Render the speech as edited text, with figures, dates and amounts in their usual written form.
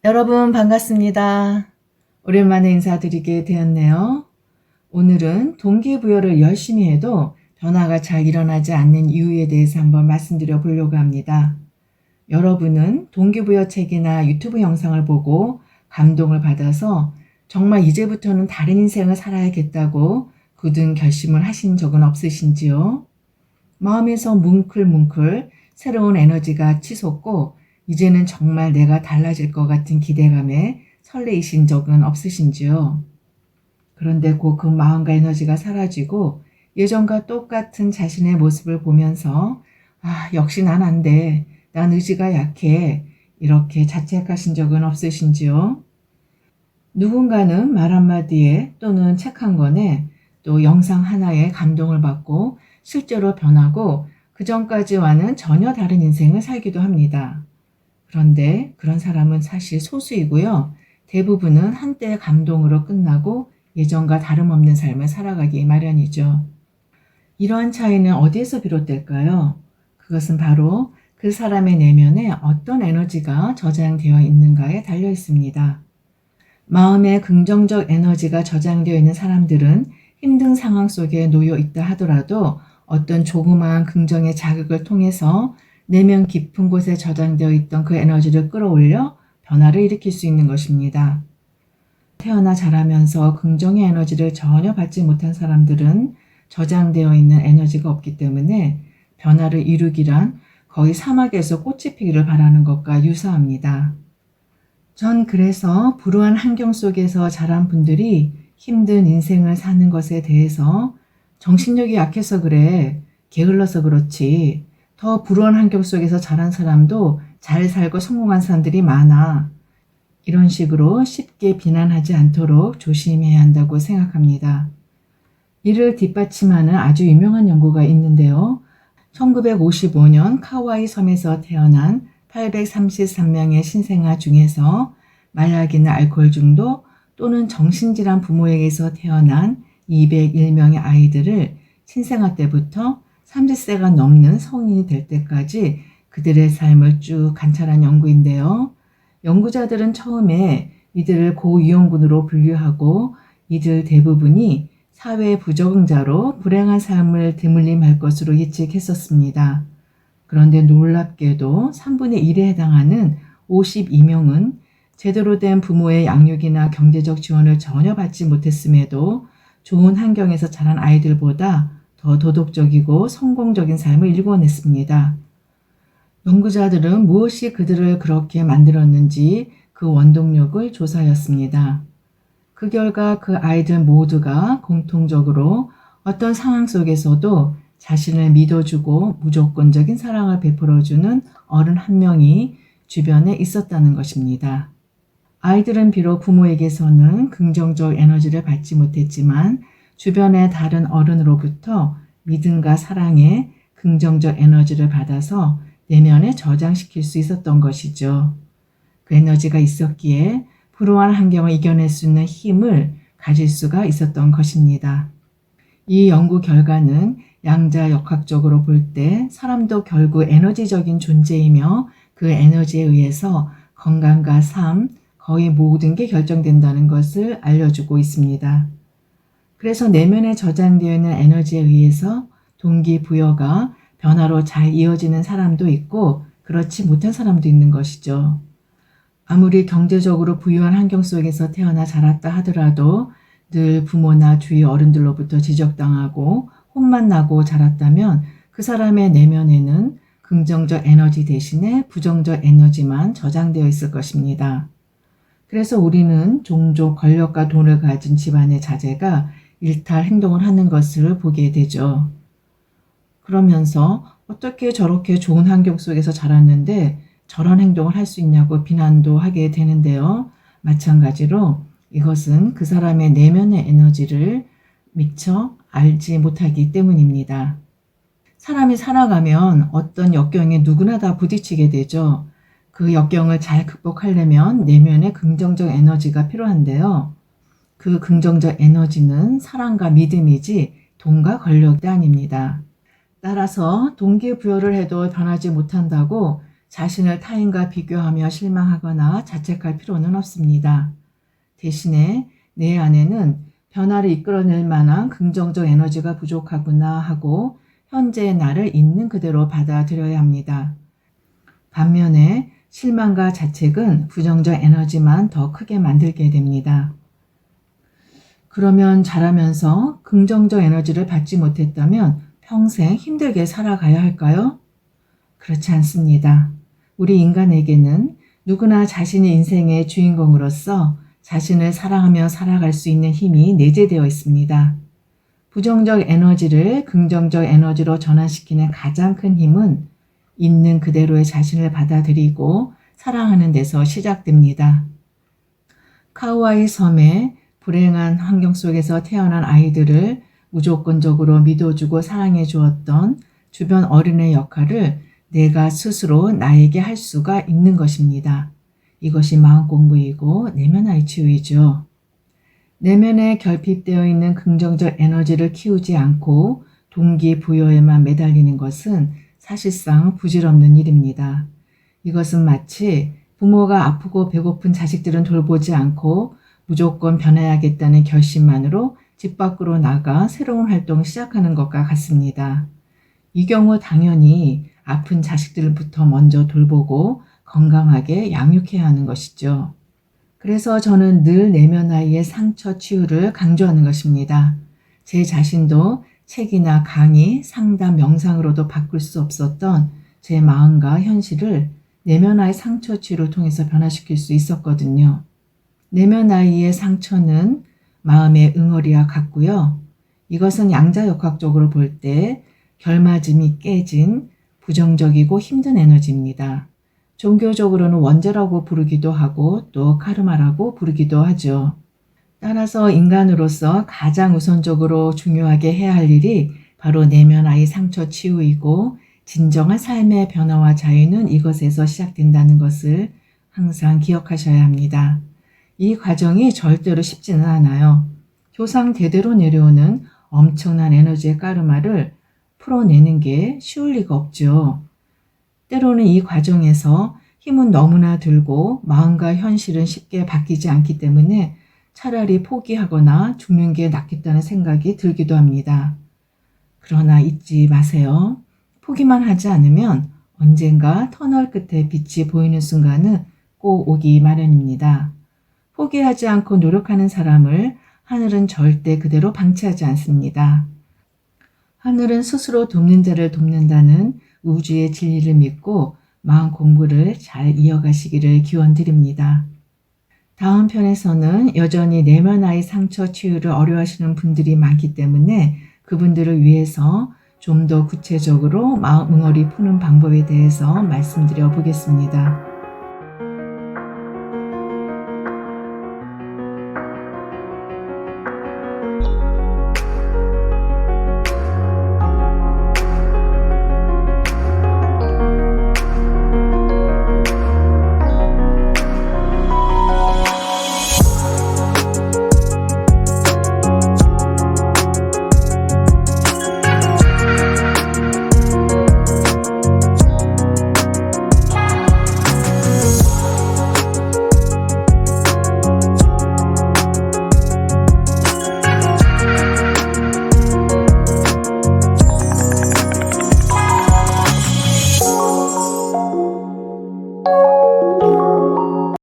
여러분 반갑습니다. 오랜만에 인사드리게 되었네요. 오늘은 동기부여를 열심히 해도 변화가 잘 일어나지 않는 이유에 대해서 한번 말씀드려 보려고 합니다. 여러분은 동기부여 책이나 유튜브 영상을 보고 감동을 받아서 정말 이제부터는 다른 인생을 살아야겠다고 굳은 결심을 하신 적은 없으신지요? 마음에서 뭉클뭉클 새로운 에너지가 치솟고 이제는 정말 내가 달라질 것 같은 기대감에 설레이신 적은 없으신지요? 그런데 곧 그 마음과 에너지가 사라지고 예전과 똑같은 자신의 모습을 보면서 역시 난 안 돼. 난 의지가 약해. 이렇게 자책하신 적은 없으신지요? 누군가는 말 한마디에 또는 책 한 권에 또 영상 하나에 감동을 받고 실제로 변하고 그전까지와는 전혀 다른 인생을 살기도 합니다. 그런데 그런 사람은 사실 소수이고요. 대부분은 한때의 감동으로 끝나고 예전과 다름없는 삶을 살아가기 마련이죠. 이러한 차이는 어디에서 비롯될까요? 그것은 바로 그 사람의 내면에 어떤 에너지가 저장되어 있는가에 달려 있습니다. 마음에 긍정적 에너지가 저장되어 있는 사람들은 힘든 상황 속에 놓여 있다 하더라도 어떤 조그마한 긍정의 자극을 통해서 내면 깊은 곳에 저장되어 있던 그 에너지를 끌어올려 변화를 일으킬 수 있는 것입니다. 태어나 자라면서 긍정의 에너지를 전혀 받지 못한 사람들은 저장되어 있는 에너지가 없기 때문에 변화를 이루기란 거의 사막에서 꽃이 피기를 바라는 것과 유사합니다. 전 그래서 불우한 환경 속에서 자란 분들이 힘든 인생을 사는 것에 대해서 정신력이 약해서 그래, 게을러서 그렇지, 더 불우한 환경 속에서 자란 사람도 잘 살고 성공한 사람들이 많아. 이런 식으로 쉽게 비난하지 않도록 조심해야 한다고 생각합니다. 이를 뒷받침하는 아주 유명한 연구가 있는데요. 1955년 카와이 섬에서 태어난 833명의 신생아 중에서 마약이나 알코올 중독 또는 정신질환 부모에게서 태어난 201명의 아이들을 신생아 때부터 30세가 넘는 성인이 될 때까지 그들의 삶을 쭉 관찰한 연구인데요. 연구자들은 처음에 이들을 고위험군으로 분류하고 이들 대부분이 사회 부적응자로 불행한 삶을 드물림할 것으로 예측했었습니다. 그런데 놀랍게도 3분의 1에 해당하는 52명은 제대로 된 부모의 양육이나 경제적 지원을 전혀 받지 못했음에도 좋은 환경에서 자란 아이들보다 더 도덕적이고 성공적인 삶을 일궈냈습니다. 연구자들은 무엇이 그들을 그렇게 만들었는지 그 원동력을 조사하였습니다. 그 결과 그 아이들 모두가 공통적으로 어떤 상황 속에서도 자신을 믿어주고 무조건적인 사랑을 베풀어주는 어른 한 명이 주변에 있었다는 것입니다. 아이들은 비록 부모에게서는 긍정적 에너지를 받지 못했지만 주변의 다른 어른으로부터 믿음과 사랑의 긍정적 에너지를 받아서 내면에 저장시킬 수 있었던 것이죠. 그 에너지가 있었기에 불우한 환경을 이겨낼 수 있는 힘을 가질 수가 있었던 것입니다. 이 연구 결과는 양자역학적으로 볼 때 사람도 결국 에너지적인 존재이며 그 에너지에 의해서 건강과 삶, 거의 모든 게 결정된다는 것을 알려주고 있습니다. 그래서 내면에 저장되어 있는 에너지에 의해서 동기부여가 변화로 잘 이어지는 사람도 있고 그렇지 못한 사람도 있는 것이죠. 아무리 경제적으로 부유한 환경 속에서 태어나 자랐다 하더라도 늘 부모나 주위 어른들로부터 지적당하고 혼만 나고 자랐다면 그 사람의 내면에는 긍정적 에너지 대신에 부정적 에너지만 저장되어 있을 것입니다. 그래서 우리는 종종 권력과 돈을 가진 집안의 자제가 일탈 행동을 하는 것을 보게 되죠. 그러면서 어떻게 저렇게 좋은 환경 속에서 자랐는데 저런 행동을 할 수 있냐고 비난도 하게 되는데요. 마찬가지로 이것은 그 사람의 내면의 에너지를 미처 알지 못하기 때문입니다. 사람이 살아가면 어떤 역경에 누구나 다 부딪히게 되죠. 그 역경을 잘 극복하려면 내면의 긍정적 에너지가 필요한데요. 그 긍정적 에너지는 사랑과 믿음이지 돈과 권력이 아닙니다. 따라서 동기부여를 해도 변하지 못한다고 자신을 타인과 비교하며 실망하거나 자책할 필요는 없습니다. 대신에 내 안에는 변화를 이끌어낼 만한 긍정적 에너지가 부족하구나 하고 현재의 나를 있는 그대로 받아들여야 합니다. 반면에 실망과 자책은 부정적 에너지만 더 크게 만들게 됩니다. 그러면 자라면서 긍정적 에너지를 받지 못했다면 평생 힘들게 살아가야 할까요? 그렇지 않습니다. 우리 인간에게는 누구나 자신의 인생의 주인공으로서 자신을 사랑하며 살아갈 수 있는 힘이 내재되어 있습니다. 부정적 에너지를 긍정적 에너지로 전환시키는 가장 큰 힘은 있는 그대로의 자신을 받아들이고 사랑하는 데서 시작됩니다. 카우아이 섬의 불행한 환경 속에서 태어난 아이들을 무조건적으로 믿어주고 사랑해 주었던 주변 어른의 역할을 내가 스스로 나에게 할 수가 있는 것입니다. 이것이 마음 공부이고 내면의 치유이죠. 내면에 결핍되어 있는 긍정적 에너지를 키우지 않고 동기부여에만 매달리는 것은 사실상 부질없는 일입니다. 이것은 마치 부모가 아프고 배고픈 자식들은 돌보지 않고 무조건 변해야겠다는 결심만으로 집 밖으로 나가 새로운 활동을 시작하는 것과 같습니다. 이 경우 당연히 아픈 자식들부터 먼저 돌보고 건강하게 양육해야 하는 것이죠. 그래서 저는 늘 내면 아이의 상처 치유를 강조하는 것입니다. 제 자신도 책이나 강의, 상담, 명상으로도 바꿀 수 없었던 제 마음과 현실을 내면 아이 상처 치유를 통해서 변화시킬 수 있었거든요. 내면 아이의 상처는 마음의 응어리와 같고요. 이것은 양자역학적으로 볼 때 결맞음이 깨진 부정적이고 힘든 에너지입니다. 종교적으로는 원죄라고 부르기도 하고 또 카르마라고 부르기도 하죠. 따라서 인간으로서 가장 우선적으로 중요하게 해야 할 일이 바로 내면 아이 상처 치유이고 진정한 삶의 변화와 자유는 이것에서 시작된다는 것을 항상 기억하셔야 합니다. 이 과정이 절대로 쉽지는 않아요. 조상 대대로 내려오는 엄청난 에너지의 까르마를 풀어내는 게 쉬울 리가 없죠. 때로는 이 과정에서 힘은 너무나 들고 마음과 현실은 쉽게 바뀌지 않기 때문에 차라리 포기하거나 죽는 게 낫겠다는 생각이 들기도 합니다. 그러나 잊지 마세요. 포기만 하지 않으면 언젠가 터널 끝에 빛이 보이는 순간은 꼭 오기 마련입니다. 포기하지 않고 노력하는 사람을 하늘은 절대 그대로 방치하지 않습니다. 하늘은 스스로 돕는 자를 돕는다는 우주의 진리를 믿고 마음 공부를 잘 이어가시기를 기원드립니다. 다음 편에서는 여전히 내면 아이 상처 치유를 어려워하시는 분들이 많기 때문에 그분들을 위해서 좀 더 구체적으로 마음 응어리 푸는 방법에 대해서 말씀드려 보겠습니다.